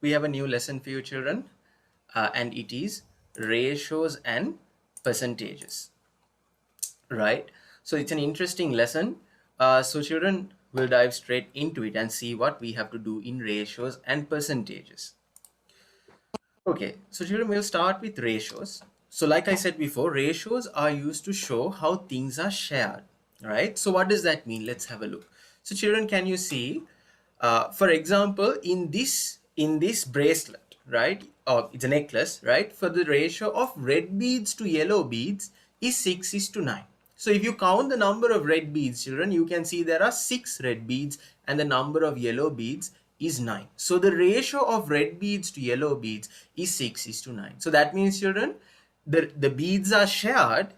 we have a new lesson for you children, and it is ratios and percentages, right? So it's an interesting lesson. So children will dive straight into it and see what we have to do in ratios and percentages. Okay, so children, will start with ratios. So like I said before, ratios are used to show how things are shared, right? So what does that mean? Let's have a look. So children, can you see, for example, in this bracelet, right? Or it's a necklace, right? For the ratio of red beads to yellow beads is 6:9. So if you count the number of red beads, children, you can see there are 6 red beads and the number of yellow beads is 9. So the ratio of red beads to yellow beads is 6:9. So that means children, the beads are shared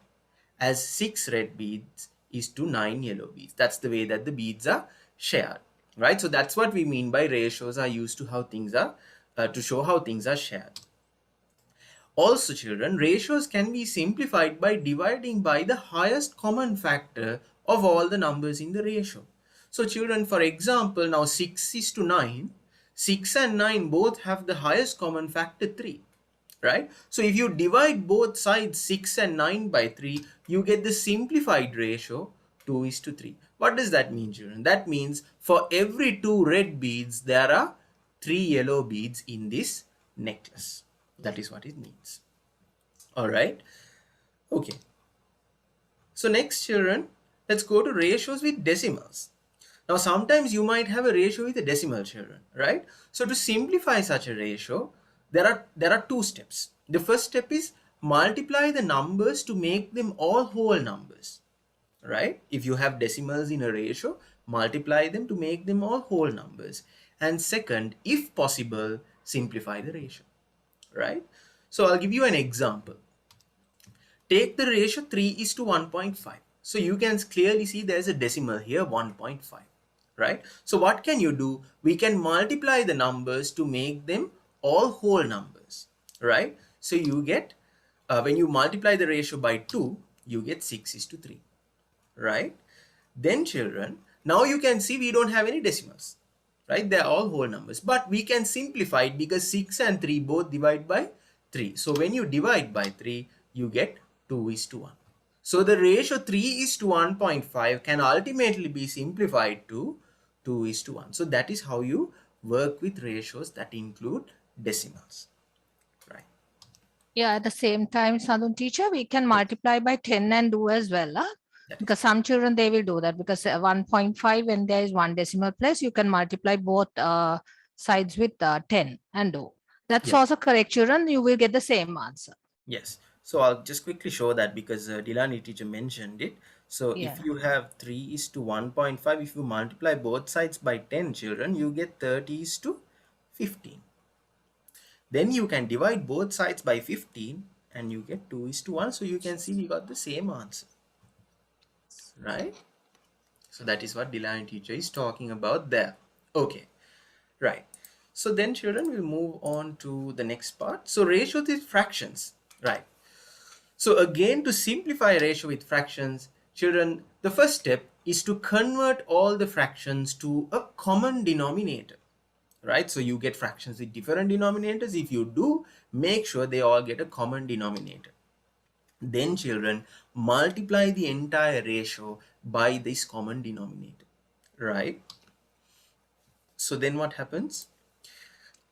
as 6 red beads is to 9 yellow beads. That's the way that the beads are shared, right? So that's what we mean by ratios are used to how things are, to show how things are shared. Also children, ratios can be simplified by dividing by the highest common factor of all the numbers in the ratio. So children, for example, now 6:9, 6 and 9 both have the highest common factor 3, right? So if you divide both sides 6 and 9 by 3, you get the simplified ratio 2:3. What does that mean children? That means for every 2 red beads, there are 3 yellow beads in this necklace. That is what it means. All right. Okay. So next children, let's go to ratios with decimals. Now sometimes you might have a ratio with a decimal children, right? So to simplify such a ratio, there are 2 steps. The first step is multiply the numbers to make them all whole numbers, right? If you have decimals in a ratio, multiply them to make them all whole numbers. And second, if possible, simplify the ratio, right? So I'll give you an example. Take the ratio 3:1.5. So you can clearly see there's a decimal here, 1.5, right? So what can you do? We can multiply the numbers to make them all whole numbers, right? So you get, when you multiply the ratio by 2, you get 6:3, right? Then children, now you can see we don't have any decimals, right? They're all whole numbers, but we can simplify it because 6 and 3 both divide by 3. So when you divide by 3, you get 2:1. So the ratio 3:1.5 can ultimately be simplified to 2:1. So that is how you work with ratios that include decimals, right? Yeah, at the same time, Sadhun teacher, we can multiply by 10 and do as well. Because some children, they will do that because 1.5, when there is one decimal place, you can multiply both sides with 10 and do. That's also correct, children. You will get the same answer. Yes. So I'll just quickly show that because Dilani teacher mentioned it. So if you have 3:1.5, if you multiply both sides by 10 children, you get 30:15. Then you can divide both sides by 15 and you get 2:1. So you can see we got the same answer, right? So that is what Dilani teacher is talking about there. Okay, right. So then children will move on to the next part. So ratio with fractions, right? So again, to simplify ratio with fractions, children, the first step is to convert all the fractions to a common denominator, right? So you get fractions with different denominators. If you do, make sure they all get a common denominator. Then children, multiply the entire ratio by this common denominator, right? So then what happens?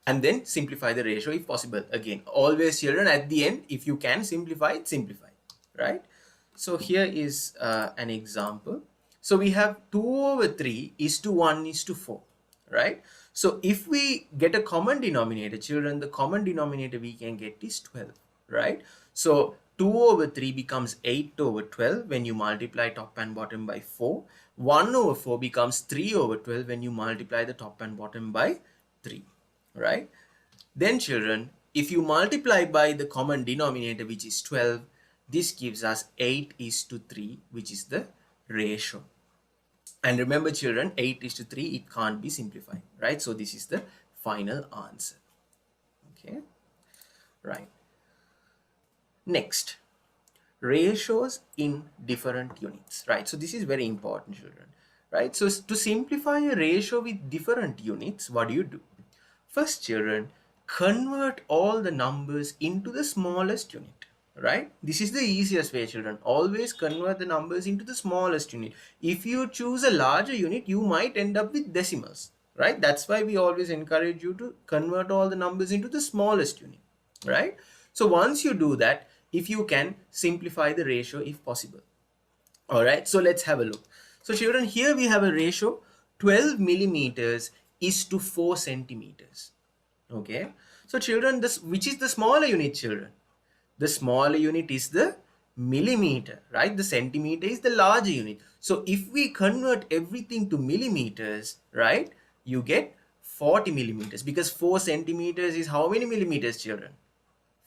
And then simplify the ratio if possible. Again, always children, at the end, if you can simplify it, simplify, right? So here is an example. So we have 2/3:1:4, right? So if we get a common denominator, children, the common denominator we can get is 12, right? So 2/3 becomes 8/12 when you multiply top and bottom by 4. 1/4 becomes 3/12 when you multiply the top and bottom by 3. Right? Then children, if you multiply by the common denominator, which is 12, this gives us 8:3, which is the ratio. And remember children, 8:3, it can't be simplified, right? So this is the final answer. Okay, right. Next, ratios in different units, right? So this is very important children, right? So to simplify a ratio with different units, what do you do? First children, convert all the numbers into the smallest unit, right? This is the easiest way, children. Always convert the numbers into the smallest unit. If you choose a larger unit, you might end up with decimals, right? That's why we always encourage you to convert all the numbers into the smallest unit, right? So once you do that, if you can simplify the ratio if possible. All right, so let's have a look. So children, here we have a ratio 12 millimeters is to 4 centimeters. Okay, so children, this which is the smaller unit, children? The smaller unit is the millimeter, right? The centimeter is the larger unit. So if we convert everything to millimeters, right, you get 40 millimeters, because 4 centimeters is how many millimeters, children?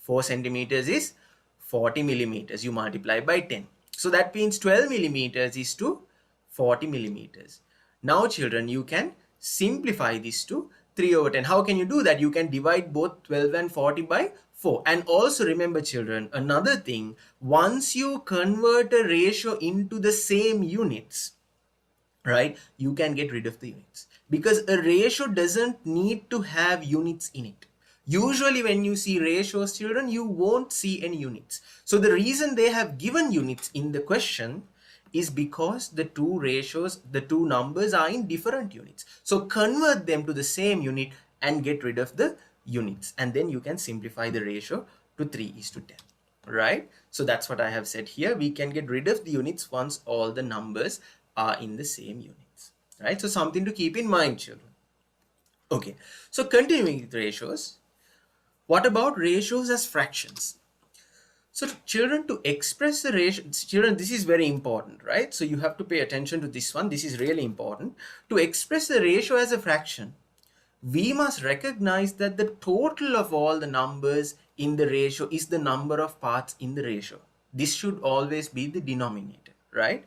4 centimeters is 40 millimeters. You multiply by 10. So that means 12 millimeters is to 40 millimeters. Now children, you can simplify this to 3 over 10. How can you do that? You can divide both 12 and 40 by 4. And also remember, children, another thing, once you convert a ratio into the same units, right, you can get rid of the units, because a ratio doesn't need to have units in it. Usually when you see ratios, children, you won't see any units. So the reason they have given units in the question is because the two ratios, the two numbers are in different units. So convert them to the same unit and get rid of the units, and then you can simplify the ratio to 3 is to 10, right? So that's what I have said here. We can get rid of the units once all the numbers are in the same units, right? So something to keep in mind, children. Okay, so continuing with ratios, what about ratios as fractions? So children, to express the ratio, children, this is very important, right? So you have to pay attention to this one. This is really important. To express the ratio as a fraction, we must recognize that the total of all the numbers in the ratio is the number of parts in the ratio. This should always be the denominator, right?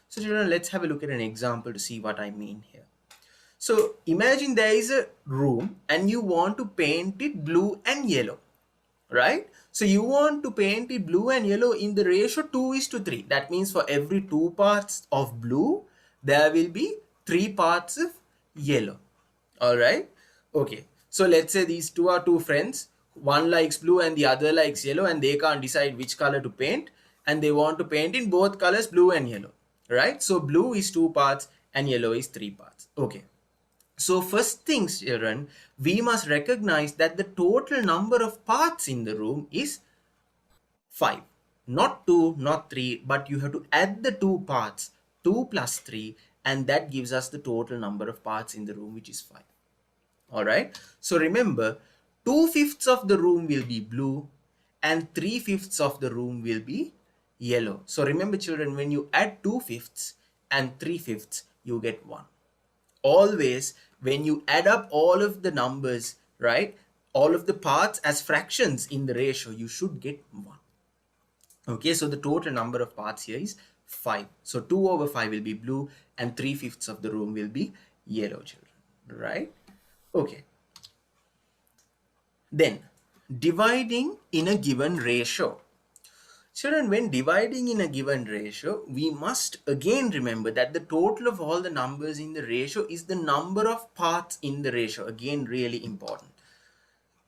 So children, let's have a look at an example to see what I mean here. So imagine there is a room and you want to paint it blue and yellow, right? So you want to paint it blue and yellow in the ratio 2 is to 3. That means for every 2 parts of blue, there will be 3 parts of yellow. All right. Okay. So let's say these two are two friends. One likes blue and the other likes yellow, and they can't decide which color to paint, and they want to paint in both colors, blue and yellow, right? So blue is 2 parts and yellow is 3 parts. Okay. So first things, children, we must recognize that the total number of parts in the room is 5. Not 2, not 3, but you have to add the 2 parts, 2 plus 3, and that gives us the total number of parts in the room, which is 5. All right. So remember, 2/5 of the room will be blue and 3/5 of the room will be yellow. So remember, children, when you add 2/5 and 3/5, you get 1. Always when you add up all of the numbers, right, all of the parts as fractions in the ratio, you should get 1. Okay, so the total number of parts here is 5. So 2 over 5 will be blue and 3/5 of the room will be yellow, children, right? Okay. Then dividing in a given ratio. Children, when dividing in a given ratio, we must again remember that the total of all the numbers in the ratio is the number of parts in the ratio. Again, really important.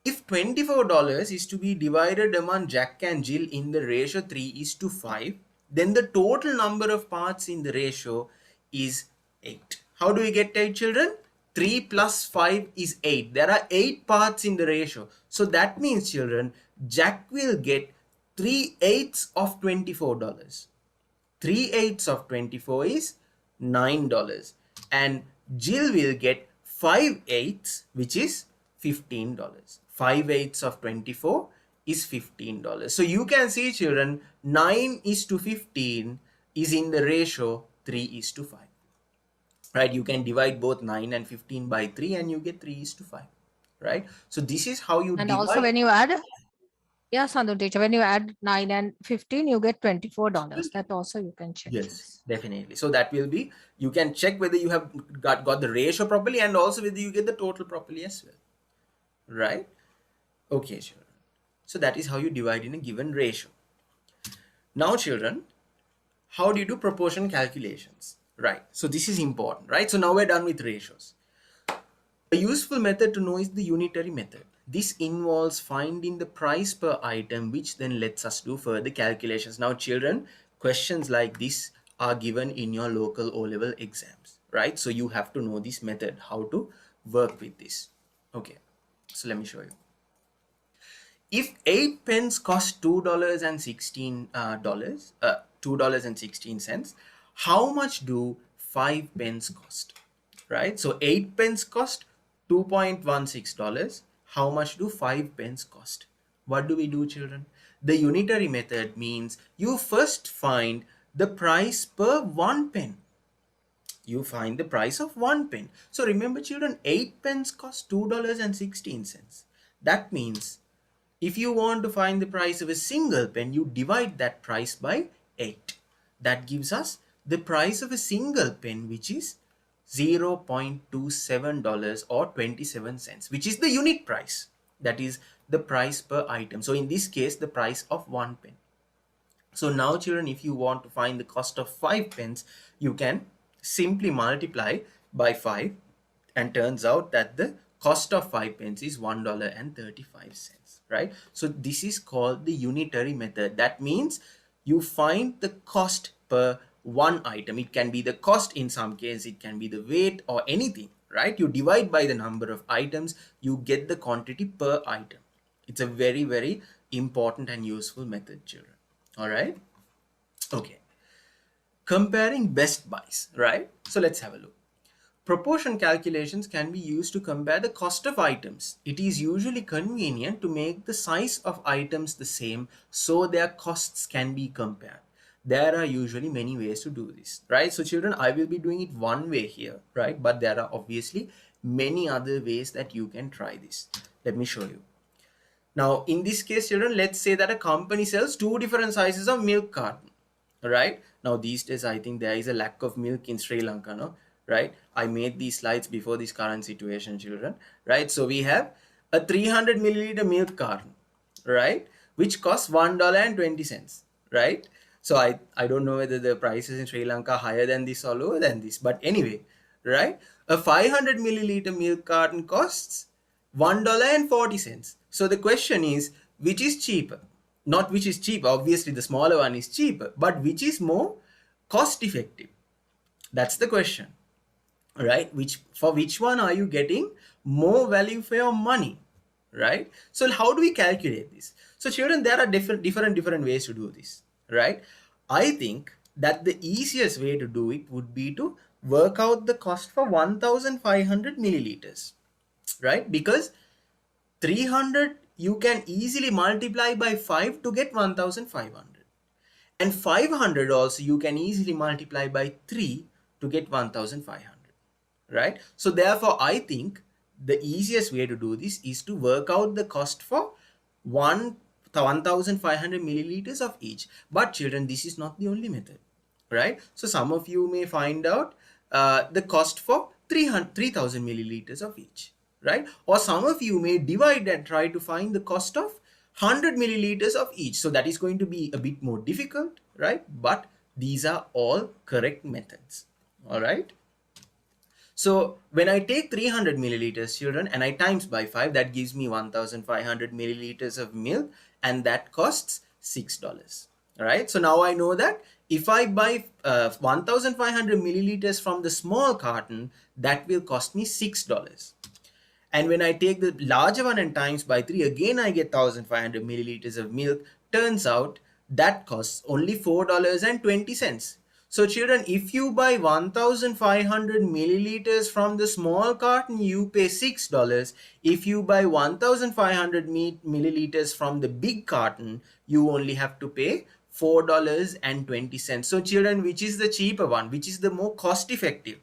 If $24 is to be divided among Jack and Jill in the ratio 3 is to 5, then the total number of parts in the ratio is 8. How do we get 8, children? 3 plus 5 is 8. There are 8 parts in the ratio. So that means, children, Jack will get 3/8 of $24. 3/8 of 24 is $9. And Jill will get 5/8, which is $15. 5/8 of 24 is $15. So you can see, children, 9 is to 15 is in the ratio 3 is to 5. Right? You can divide both 9 and 15 by 3 and you get 3 is to 5. Right? So this is how you And divide. also when you add, yeah, Sandhu teacher, when you add 9 and 15, you get $24. That also you can check. Yes, definitely. So that will be, you can check whether you have got the ratio properly and also whether you get the total properly as well. Right? Okay, children. So that is how you divide in a given ratio. Now, children, how do you do proportion calculations? Right. So this is important, right? So now we're done with ratios. A useful method to know is the unitary method. This involves finding the price per item, which then lets us do further calculations. Now, children, questions like this are given in your local O-level exams, right? So you have to know this method, how to work with this. Okay, so let me show you. If 8 pence cost $2.16, how much do 5 pence cost? Right? So 8 pence cost $2.16. How much do 5 pence cost? What do we do, children? The unitary method means you first find the price per 1 pen. You find the price of 1 pen. So remember, children, 8 pence cost $2.16. That means if you want to find the price of a single pen, you divide that price by 8. That gives us the price of a single pen, which is $0.27 or 27 cents, which is the unit price. That is the price per item. So in this case, the price of 1 pen. So now, children, if you want to find the cost of 5 pence, you can simply multiply by 5, and turns out that the cost of 5 pence is $1.35, right? So this is called the unitary method. That means you find the cost per one item. It can be the cost in some case, it can be the weight or anything, right? You divide by the number of items, you get the quantity per item. It's a very, very important and useful method, children. All right. Okay. Comparing best buys, right? So let's have a look. Proportion calculations can be used to compare the cost of items. It is usually convenient to make the size of items the same so their costs can be compared. There are usually many ways to do this, right? So children, I will be doing it one way here, right? But there are obviously many other ways that you can try this. Let me show you. Now, in this case, children, let's say that a company sells 2 different sizes of milk carton, right? Now, these days, I think there is a lack of milk in Sri Lanka, no? Right? I made these slides before this current situation, children, right? So we have a 300 milliliter milk carton, right? Which costs $1.20, right? So I don't know whether the prices in Sri Lanka are higher than this or lower than this, but anyway, right? A 500 milliliter milk carton costs $1.40. So the question is, which is cheaper? Not which is cheaper, obviously the smaller one is cheaper, but which is more cost effective? That's the question, right? For which one are you getting more value for your money, right? So how do we calculate this? So children, there are different ways to do this, right? I think that the easiest way to do it would be to work out the cost for 1500 milliliters, right? Because 300 you can easily multiply by 5 to get 1500, and 500 also you can easily multiply by 3 to get 1500, right? So therefore I think the easiest way to do this is to work out the cost for 1500 milliliters of each. But children, this is not the only method, right? So some of you may find out the cost for 3000 milliliters of each, right? Or some of you may divide and try to find the cost of 100 milliliters of each. So that is going to be a bit more difficult, right? But these are all correct methods, all right? So when I take 300 milliliters, children, and I times by 5, that gives me 1500 milliliters of milk, and that costs $6. All right. So now I know that if I buy 1500 milliliters from the small carton, that will cost me $6. And when I take the larger one and times by 3, again I get 1500 milliliters of milk. Turns out that costs only $4.20. So children, if you buy 1500 milliliters from the small carton, you pay $6. If you buy 1500 milliliters from the big carton, you only have to pay $4.20. So children, which is the cheaper one? Which is the more cost effective?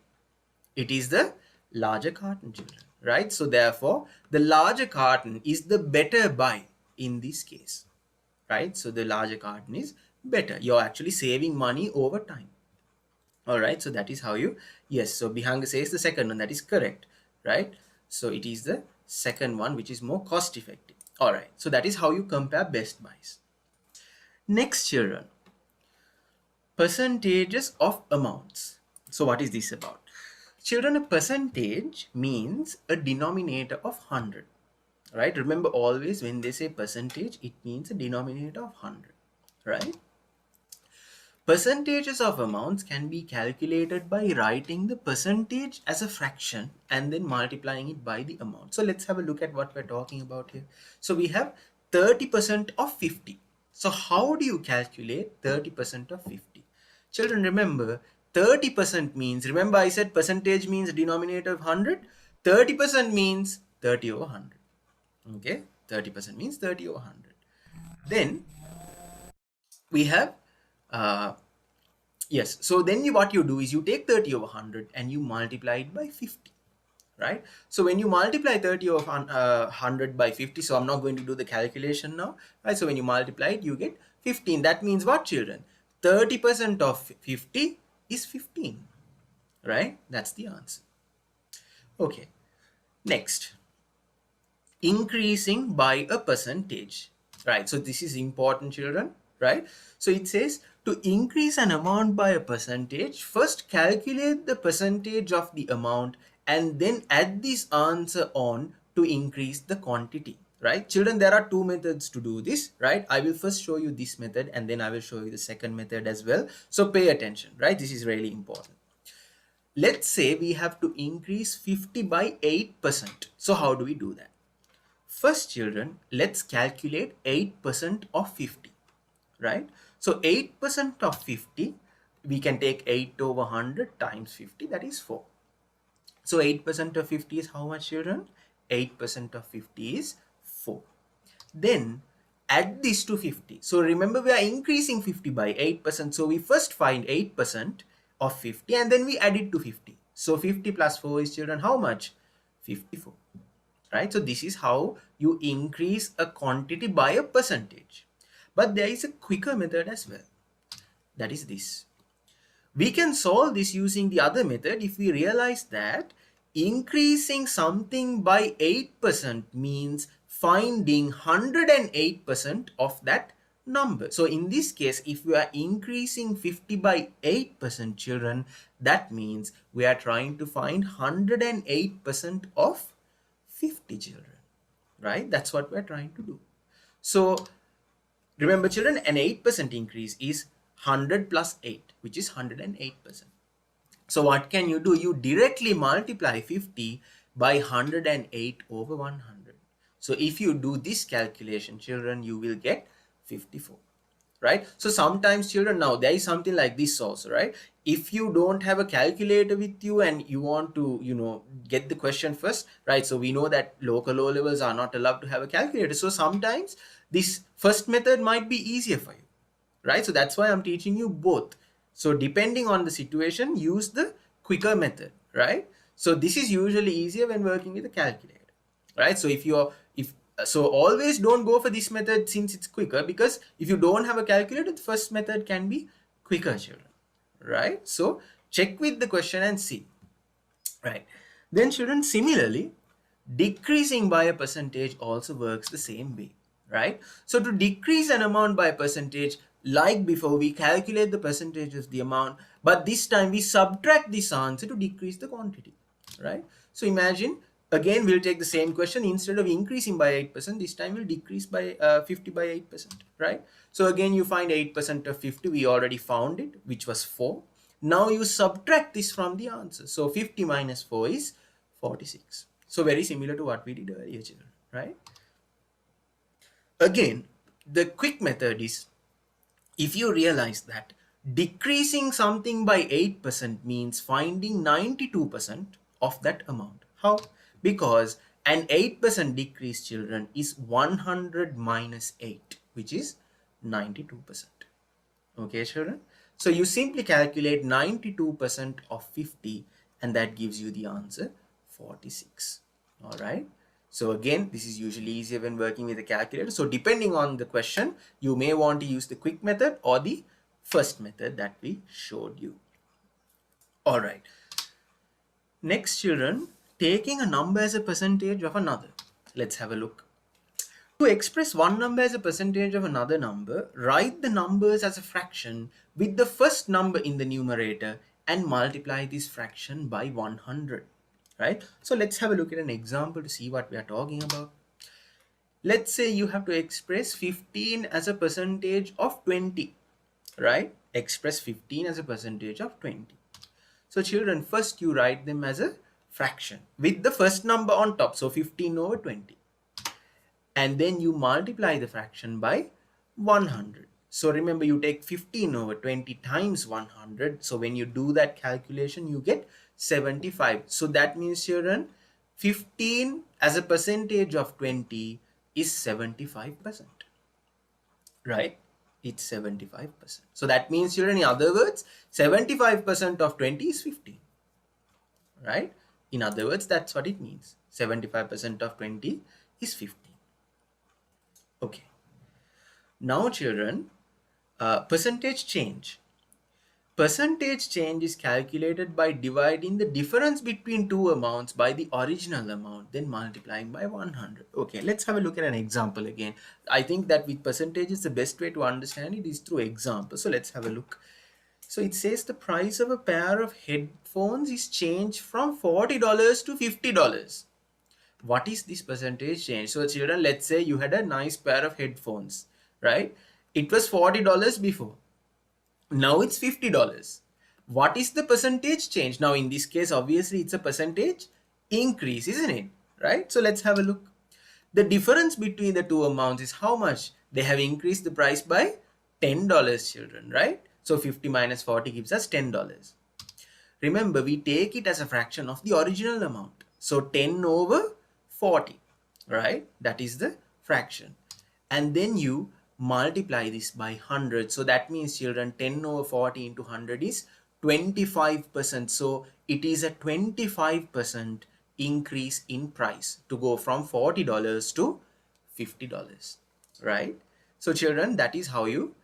It is the larger carton, children, right? So therefore, the larger carton is the better buy in this case, right? So the larger carton is better. You're actually saving money over time. All right, so that is how you, yes, so Bihanga says the second one, that is correct, right? So it is the second one which is more cost effective. All right, so that is how you compare best buys. Next, children, percentages of amounts. So what is this about? Children, a percentage means a denominator of 100. right? Remember, always when they say percentage, it means a denominator of 100, right? Percentages of amounts can be calculated by writing the percentage as a fraction and then multiplying it by the amount. So let's have a look at what we're talking about here. So we have 30% of 50. So how do you calculate 30% of 50? Children, remember, 30% means, remember I said percentage means denominator of 100. 30% means 30 over 100. Okay, 30% means 30 over 100. Then we have yes, so then what you do is you take 30 over 100 and you multiply it by 50, right? So when you multiply 30 over 100 by 50, so I'm not going to do the calculation now, right? So when you multiply it, you get 15. That means what, children? 30% of 50 is 15, right? That's the answer. Okay, next, increasing by a percentage, right? So this is important, children, right? So it says to increase an amount by a percentage, first calculate the percentage of the amount and then add this answer on to increase the quantity, right? Children, there are two methods to do this, right? I will first show you this method and then I will show you the second method as well. So pay attention, right? This is really important. Let's say we have to increase 50 by 8%. So how do we do that? First, children, let's calculate 8% of 50, right? So 8% of 50, we can take 8 over 100 times 50, that is 4. So 8% of 50 is how much, children? 8% of 50 is 4. Then add this to 50. So remember, we are increasing 50 by 8%. So we first find 8% of 50 and then we add it to 50. So 50 plus 4 is, children, how much? 54. Right? So this is how you increase a quantity by a percentage. But there is a quicker method as well. That is this. We can solve this using the other method if we realize that increasing something by 8% means finding 108% of that number. So in this case, if we are increasing 50 by 8%, children, that means we are trying to find 108% of 50, children, right? That's what we're trying to do. So remember, children, an 8% increase is 100 plus 8, which is 108%. So what can you do? You directly multiply 50 by 108 over 100. So if you do this calculation, children, you will get 54. Right? So sometimes, children, now there is something like this also, right? If you don't have a calculator with you and you want to, get the question first, right? So we know that local O levels are not allowed to have a calculator. So sometimes this first method might be easier for you, right? So that's why I'm teaching you both. So depending on the situation, use the quicker method, right? So this is usually easier when working with a calculator, right? So so always don't go for this method since it's quicker, because if you don't have a calculator, the first method can be quicker, children, right? So check with the question and see, right? Then, children, similarly, decreasing by a percentage also works the same way, right? So to decrease an amount by a percentage, like before, we calculate the percentage of the amount, but this time we subtract this answer to decrease the quantity, right? So imagine, again, we'll take the same question. Instead of increasing by 8%, this time we'll decrease by 50 by 8%, right? So again, you find 8% of 50. We already found it, which was 4. Now you subtract this from the answer. So 50 minus 4 is 46. So very similar to what we did earlier, children, right? Again, the quick method is, if you realize that decreasing something by 8% means finding 92% of that amount. How? Because an 8% decrease, children, is 100 minus 8, which is 92%. Okay, children? So you simply calculate 92% of 50 and that gives you the answer 46. All right. So again, this is usually easier when working with a calculator. So depending on the question, you may want to use the quick method or the first method that we showed you. All right. Next, children, taking a number as a percentage of another. Let's have a look. To express one number as a percentage of another number, write the numbers as a fraction with the first number in the numerator and multiply this fraction by 100. Right? So let's have a look at an example to see what we are talking about. Let's say you have to express 15 as a percentage of 20, right? Express 15 as a percentage of 20. So children, first you write them as a fraction with the first number on top. So 15 over 20. And then you multiply the fraction by 100. So remember, you take 15 over 20 times 100. So when you do that calculation, you get 75. So that means, children, 15 as a percentage of 20 is 75%, right? It's 75%. So that means, children, in other words, 75% of 20 is 15, right? In other words, that's what it means. 75% of 20 is 15. Okay. Now, children, percentage change. Percentage change is calculated by dividing the difference between two amounts by the original amount, then multiplying by 100. Okay, let's have a look at an example again. I think that with percentages, the best way to understand it is through example. So let's have a look. So it says the price of a pair of headphones is changed from $40 to $50. What is this percentage change? So children, let's say you had a nice pair of headphones, right? It was $40 before. Now it's $50. What is the percentage change? Now in this case, obviously it's a percentage increase, isn't it? Right? So let's have a look. The difference between the two amounts is how much? They have increased the price by $10, children, right? So 50 minus 40 gives us $10. Remember, we take it as a fraction of the original amount. So 10 over 40, right? That is the fraction. And then you multiply this by 100. So that means, children, 10 over 40 into 100 is 25%. So it is a 25% increase in price to go from $40 to $50, right? So children, that is how you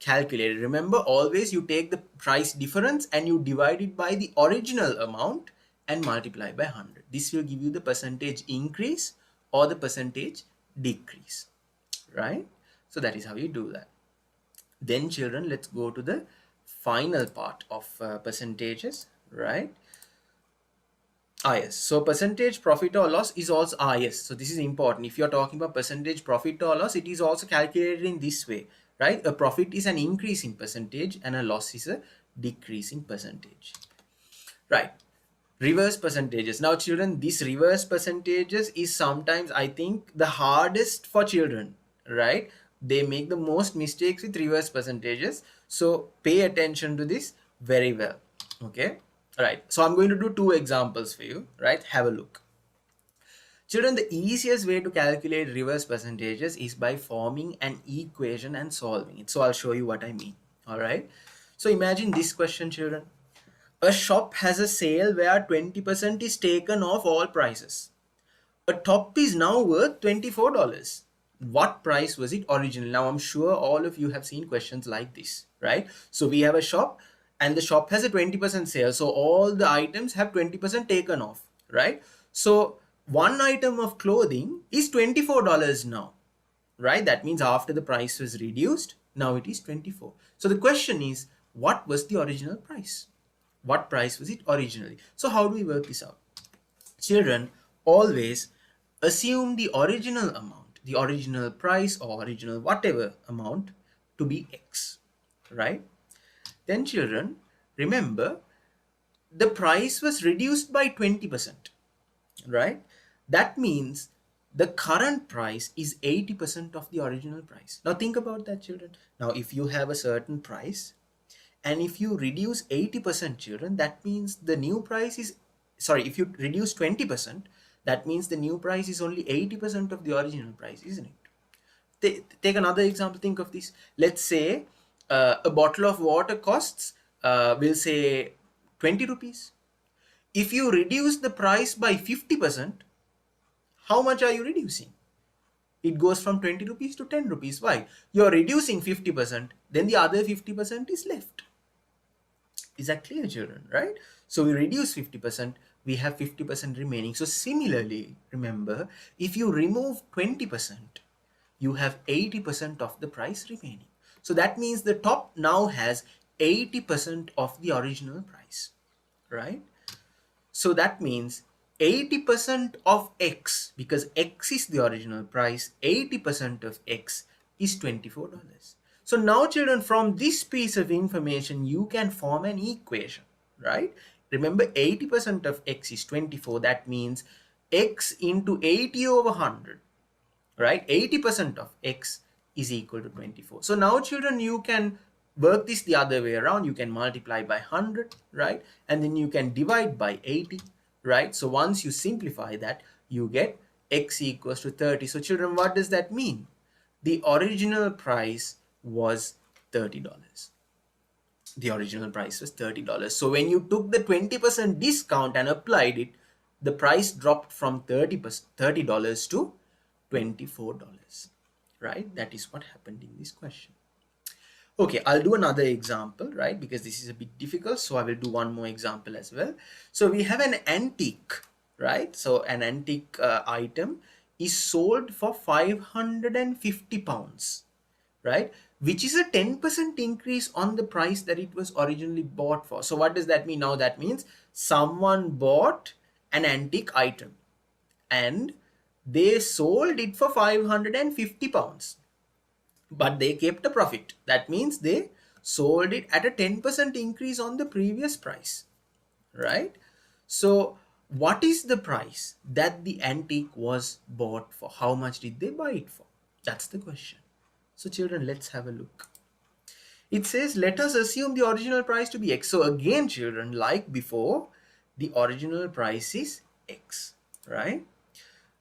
calculate it. Remember, always you take the price difference and you divide it by the original amount and multiply by 100. This will give you the percentage increase or the percentage decrease, right? So that is how you do that. Then children, let's go to the final part of percentages, right? Yes. So percentage profit or loss is also yes. So this is important. If you're talking about percentage profit or loss, it is also calculated in this way, right? A profit is an increase in percentage and a loss is a decrease in percentage, right? Reverse percentages. Now children, this reverse percentages is sometimes, I think, the hardest for children, right? They make the most mistakes with reverse percentages. So pay attention to this very well. Okay. All right. So I'm going to do two examples for you, right? Have a look. Children, the easiest way to calculate reverse percentages is by forming an equation and solving it. So I'll show you what I mean. All right. So imagine this question, children. A shop has a sale where 20% is taken off all prices. A top is now worth $24. What price was it originally? Now I'm sure all of you have seen questions like this, right? So we have a shop and the shop has a 20% sale. So all the items have 20% taken off, right? So one item of clothing is $24 now, right? That means after the price was reduced, now it is 24. So the question is, what was the original price? What price was it originally? So how do we work this out? Children, always assume the original amount, the original price or original whatever amount to be X, right? Then children, remember the price was reduced by 20%, right? That means the current price is 80% of the original price. Now think about that, children. Now if you have a certain price and if you reduce 80%, children, that means the new price is, sorry, if you reduce 20%, that means the new price is only 80% of the original price, isn't it? Take another example. Think of this. Let's say a bottle of water costs, we'll say 20 rupees. If you reduce the price by 50%, how much are you reducing? It goes from 20 rupees to 10 rupees. Why? You're reducing 50%, then the other 50% is left. Is that clear, children, right? So we reduce 50%, we have 50% remaining. So similarly, remember, if you remove 20%, you have 80% of the price remaining. So that means the top now has 80% of the original price, right? So that means 80% of X, because X is the original price, 80% of X is $24. So now children, from this piece of information, you can form an equation, right? Remember 80% of X is 24. That means X into 80 over 100, right? 80% of X is equal to 24. So now children, you can work this the other way around. You can multiply by 100, right? And then you can divide by 80, right? So once you simplify that, you get X equals to 30. So children, what does that mean? The original price was $30. The original price was $30. So when you took the 20% discount and applied it, the price dropped from $30 to $24, right? That is what happened in this question. Okay, I'll do another example, right? Because this is a bit difficult, so I will do one more example as well. So we have an antique, right? So an antique item is sold for 550 pounds, right? Which is a 10% increase on the price that it was originally bought for. So what does that mean? Now that means someone bought an antique item and they sold it for 550 pounds, but they kept a profit. That means they sold it at a 10% increase on the previous price, right? So what is the price that the antique was bought for? How much did they buy it for? That's the question. So children, let's have a look. It says, let us assume the original price to be X. So again, children, like before, the original price is X, right?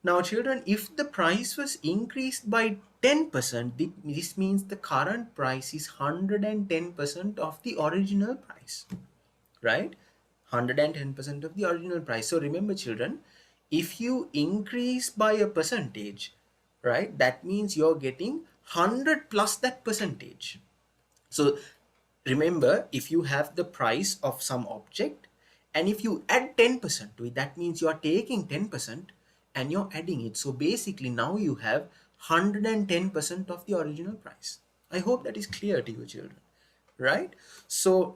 Now, children, if the price was increased by 10%, this means the current price is 110% of the original price, right? 110% of the original price. So remember, children, if you increase by a percentage, right, that means you're getting 100 plus that percentage. So remember, if you have the price of some object and if you add 10% to it, that means you are taking 10% and you're adding it. So basically now you have 110% of the original price. I hope that is clear to you, children, right? So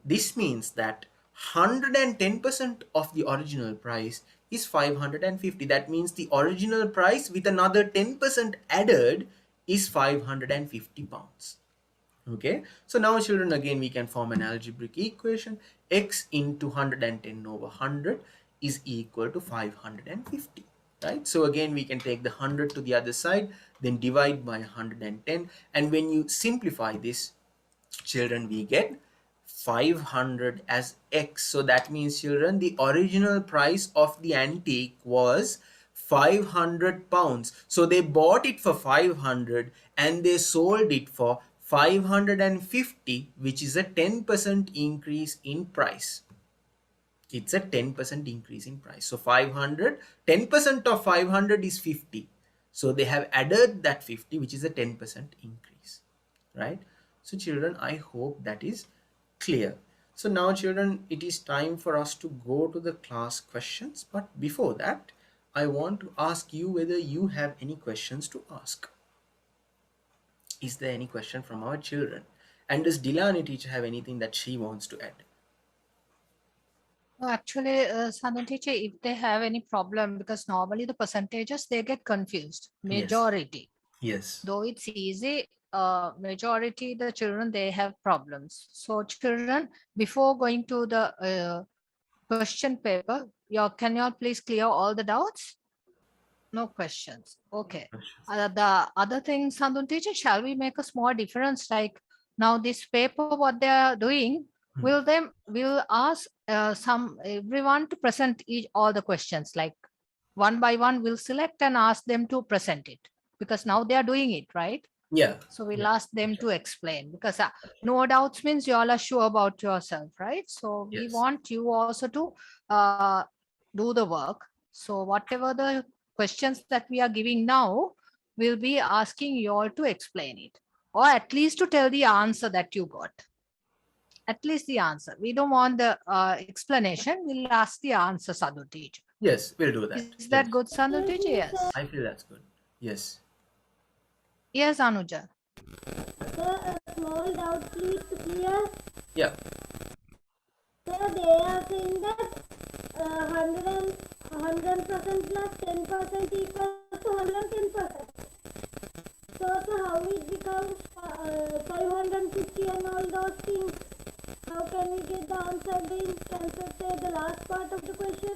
this means that 110% of the original price is 550. That means the original price with another 10% added is 550 pounds. Okay, so now children, again we can form an algebraic equation. X into 110 over 100 is equal to 550, right? So again we can take the 100 to the other side, then divide by 110, and when you simplify this, children, we get 500 as X. So that means, children, the original price of the antique was 500 pounds. So they bought it for 500 and they sold it for 550, which is a 10% increase in price. It's a 10% increase in price. So 500, 10% of 500 is 50. So they have added that 50, which is a 10% increase, right? So children, I hope that is clear. So now children, it is time for us to go to the class questions. But before that, I want to ask you whether you have any questions to ask. Is there any question from our children? And does Dilani teacher have anything that she wants to add? No, actually, Sadhan teacher, if they have any problem, because normally the percentages, they get confused. Majority. Yes. Though it's easy, majority the children, they have problems. So children, before going to the question paper, can you all please clear all the doubts? No questions. Okay. The other thing, Sandhu teacher, shall we make a small difference? Like now this paper, what they are doing, will ask everyone to present all the questions, like one by one we'll select and ask them to present it, because now they are doing it, right? Yeah. So we'll ask them to explain, because no doubts means you all are sure about yourself, right? So we Yes. want you also to do the work. So whatever the questions that we are giving now, we'll be asking you all to explain it, or at least to tell the answer that you got. At least the answer. We don't want the explanation. We'll ask the answer, Sadhu teacher. Yes, we'll do that. Is that good, Sadhu teacher? Yes. I feel that's good. Yes. Yes, Anuja. Sir, a small doubt, please, to clear. Yeah. Sir, they are saying that 100% plus 10% equals to 110%. So how it becomes 550 and all those things? How can we get the answer then? Can you say the last part of the question?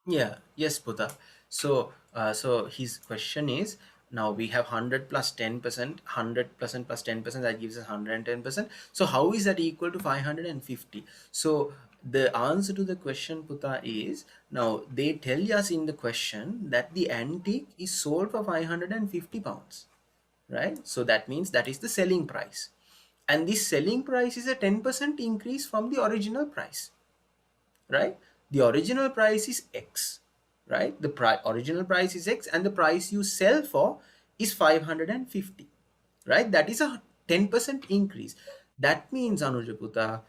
Yeah, yes, Putta. So, so his question is, now we have 100 plus 10%, 100% plus 10%, that gives us 110%. So how is that equal to 550? So the answer to the question, Putta, is, now they tell us in the question that the antique is sold for 550 pounds, right? So that means that is the selling price. And this selling price is a 10% increase from the original price, right? The original price is X, right? The original price is X and the price you sell for is 550, right? That is a 10% increase. That means, Anujaputta,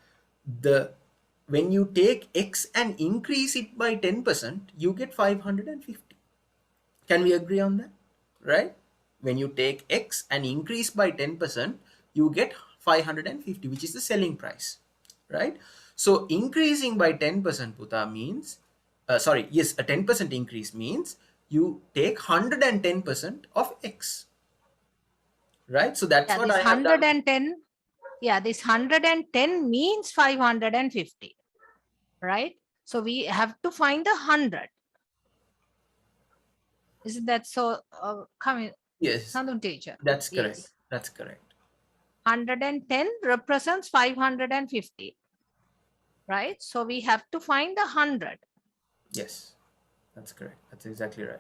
when you take X and increase it by 10%, you get 550. Can we agree on that? Right? When you take X and increase by 10%, you get 550, which is the selling price. Right? So increasing by 10%, Putta, means, yes, a 10% increase means you take 110% of X. Right? So that's Yeah, what this I have done. 110. Yeah, this 110 means 550. Right? So we have to find the 100. Isn't that so? Coming, Yes, Sandhu teacher. that's correct. Yes. That's correct. 110 represents 550. Right? So we have to find the 100. Yes, that's correct. That's exactly right.